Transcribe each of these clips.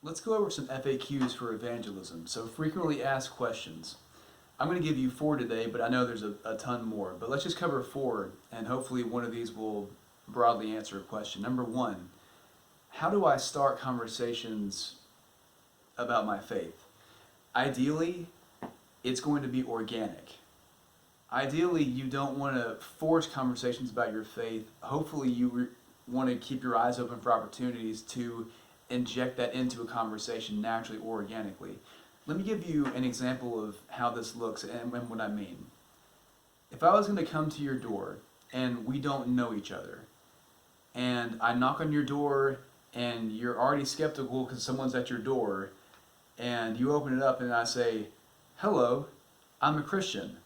Let's go over some FAQs for evangelism. So frequently asked questions. I'm going to give you 4 today, but I know there's a ton more. But let's just cover 4, and hopefully one of these will broadly answer a question. Number 1, how do I start conversations about my faith? Ideally, it's going to be organic. Ideally, you don't want to force conversations about your faith. Hopefully, you want to keep your eyes open for opportunities to inject that into a conversation naturally or organically. Let me give you an example of how this looks and what I mean. If I was going to come to your door and we don't know each other, and I knock on your door and you're already skeptical because someone's at your door, and you open it up and I say, "Hello, I'm a Christian,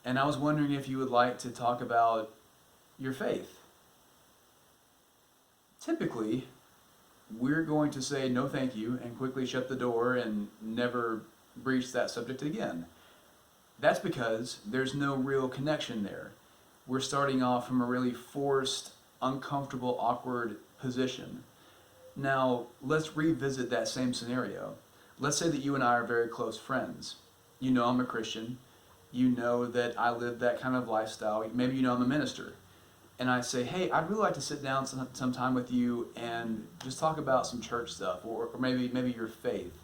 and I was wondering if you would like to talk about your faith." Typically, we're going to say no thank you and quickly shut the door and never breach that subject again. That's because there's no real connection there. We're starting off from a really forced, uncomfortable, awkward position. Now, let's revisit that same scenario. Let's say that you and I are very close friends. You know I'm a Christian. You know that I live that kind of lifestyle. Maybe you know I'm a minister. And I say, "Hey, I'd really like to sit down some time with you and just talk about some church stuff, or maybe your faith."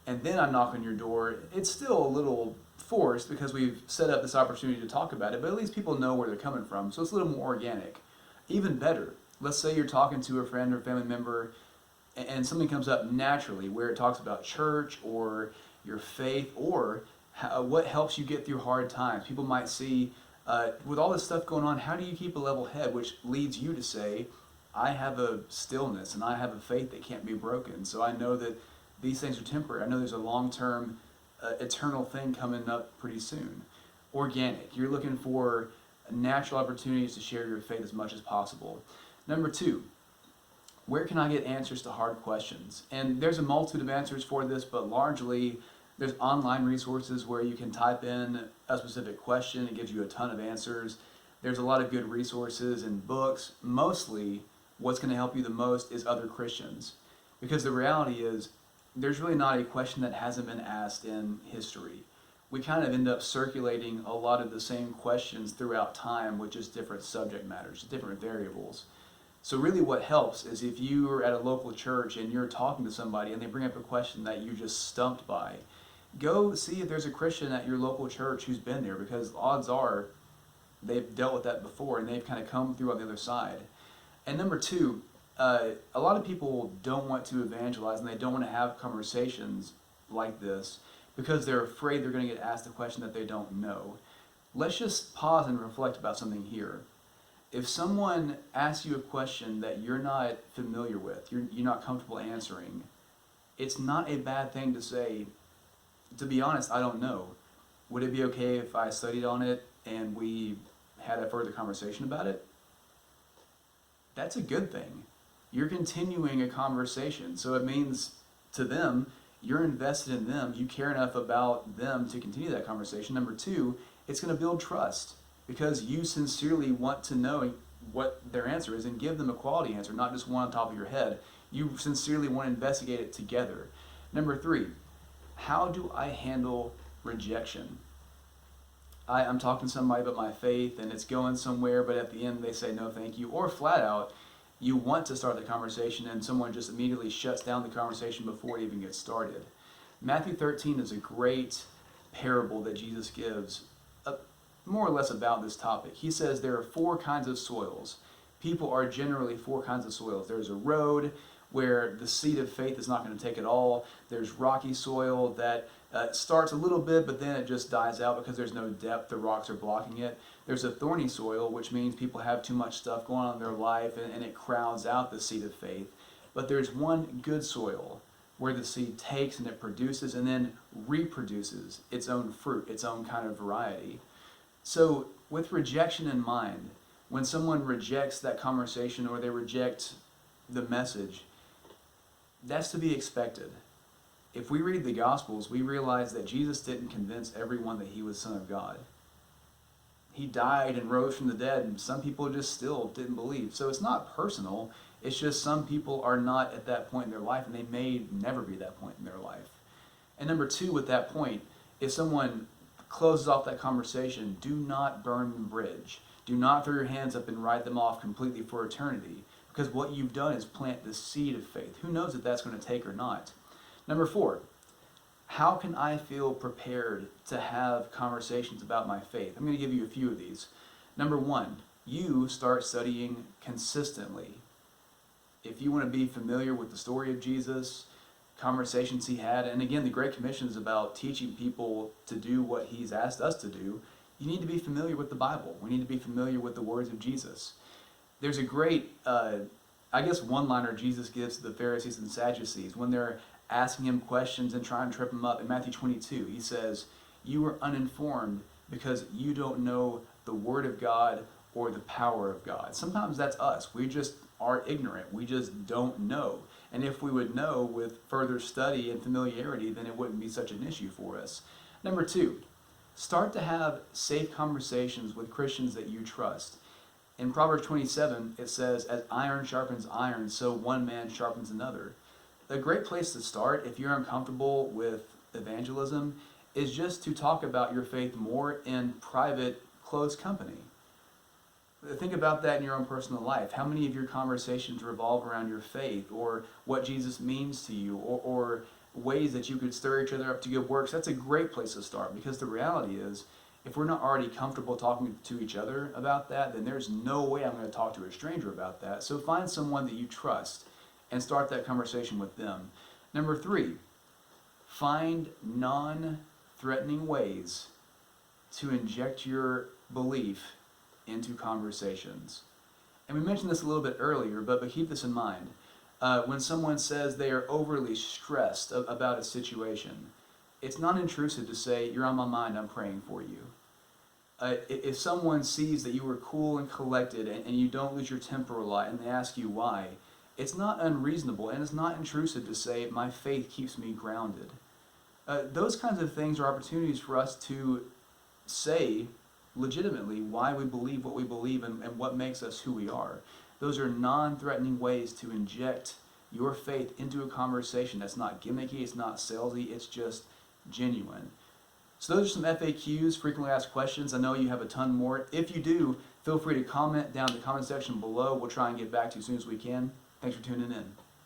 And then I knock on your door. It's still a little forced because we've set up this opportunity to talk about it, but at least people know where they're coming from, so it's a little more organic. Even better, let's say you're talking to a friend or family member and something comes up naturally where it talks about church or your faith or what helps you get through hard times. People might see, with all this stuff going on, how do you keep a level head? Which leads you to say, I have a stillness and I have a faith that can't be broken. So I know that these things are temporary. I know there's a long-term, eternal thing coming up pretty soon. Organic. You're looking for natural opportunities to share your faith as much as possible. Number 2, where can I get answers to hard questions? And there's a multitude of answers for this, but largely there's online resources where you can type in a specific question. It gives you a ton of answers. There's a lot of good resources and books. Mostly, what's going to help you the most is other Christians. Because the reality is, there's really not a question that hasn't been asked in history. We kind of end up circulating a lot of the same questions throughout time with just different subject matters, different variables. So really what helps is if you are at a local church and you're talking to somebody and they bring up a question that you just stumped by, go see if there's a Christian at your local church who's been there, because odds are they've dealt with that before and they've kind of come through on the other side. And number 2, a lot of people don't want to evangelize and they don't want to have conversations like this because they're afraid they're going to get asked a question that they don't know. Let's just pause and reflect about something here. If someone asks you a question that you're not familiar with, you're not comfortable answering, it's not a bad thing to say, "To be honest, I don't know. Would it be okay if I studied on it and we had a further conversation about it?" That's a good thing. You're continuing a conversation, so it means to them, you're invested in them, you care enough about them to continue that conversation. Number 2, it's going to build trust because you sincerely want to know what their answer is and give them a quality answer, not just one on top of your head. You sincerely want to investigate it together. Number 3, how do I handle rejection? I'm talking to somebody about my faith and it's going somewhere, but at the end they say no thank you, or flat out, you want to start the conversation and someone just immediately shuts down the conversation before it even gets started. Matthew 13 is a great parable that Jesus gives, more or less about this topic. He says there are 4 kinds of soils. People are generally 4 kinds of soils. There's a road where the seed of faith is not going to take it all. There's rocky soil that starts a little bit, but then it just dies out because there's no depth. The rocks are blocking it. There's a thorny soil, which means people have too much stuff going on in their life and it crowds out the seed of faith. But there's one good soil where the seed takes and it produces and then reproduces its own fruit, its own kind of variety. So with rejection in mind, when someone rejects that conversation or they reject the message, that's to be expected. If we read the Gospels, we realize that Jesus didn't convince everyone that he was Son of God. He died and rose from the dead, and some people just still didn't believe. So it's not personal. It's just some people are not at that point in their life, and they may never be at that point in their life. And number two, with that point, if someone closes off that conversation, do not burn the bridge. Do not throw your hands up and write them off completely for eternity, because what you've done is plant the seed of faith. Who knows if that's going to take or not? Number four, how can I feel prepared to have conversations about my faith? I'm going to give you a few of these. Number one, you start studying consistently. If you want to be familiar with the story of Jesus, conversations he had, and again, the Great Commission is about teaching people to do what he's asked us to do, you need to be familiar with the Bible. We need to be familiar with the words of Jesus. There's a great, one-liner Jesus gives to the Pharisees and Sadducees when they're asking him questions and trying to trip him up. In Matthew 22, he says, "You are uninformed because you don't know the Word of God or the power of God." Sometimes that's us. We just are ignorant. We just don't know. And if we would know with further study and familiarity, then it wouldn't be such an issue for us. Number two, start to have safe conversations with Christians that you trust. In Proverbs 27, it says, "As iron sharpens iron, so one man sharpens another." A great place to start, if you're uncomfortable with evangelism, is just to talk about your faith more in private, close company. Think about that in your own personal life. How many of your conversations revolve around your faith, or what Jesus means to you, or ways that you could stir each other up to good works? That's a great place to start, because the reality is, if we're not already comfortable talking to each other about that, then there's no way I'm going to talk to a stranger about that. So find someone that you trust and start that conversation with them. Number three, find non-threatening ways to inject your belief into conversations. And we mentioned this a little bit earlier, but keep this in mind. When someone says they are overly stressed about a situation, it's not intrusive to say, "You're on my mind, I'm praying for you." If someone sees that you are cool and collected and you don't lose your temper a lot and they ask you why, it's not unreasonable and it's not intrusive to say, "My faith keeps me grounded." Those kinds of things are opportunities for us to say legitimately why we believe what we believe and what makes us who we are. Those are non-threatening ways to inject your faith into a conversation that's not gimmicky, it's not salesy, it's just genuine. So those are some FAQs, frequently asked questions. I know you have a ton more. If you do, feel free to comment down in the comment section below. We'll try and get back to you as soon as we can. Thanks for tuning in.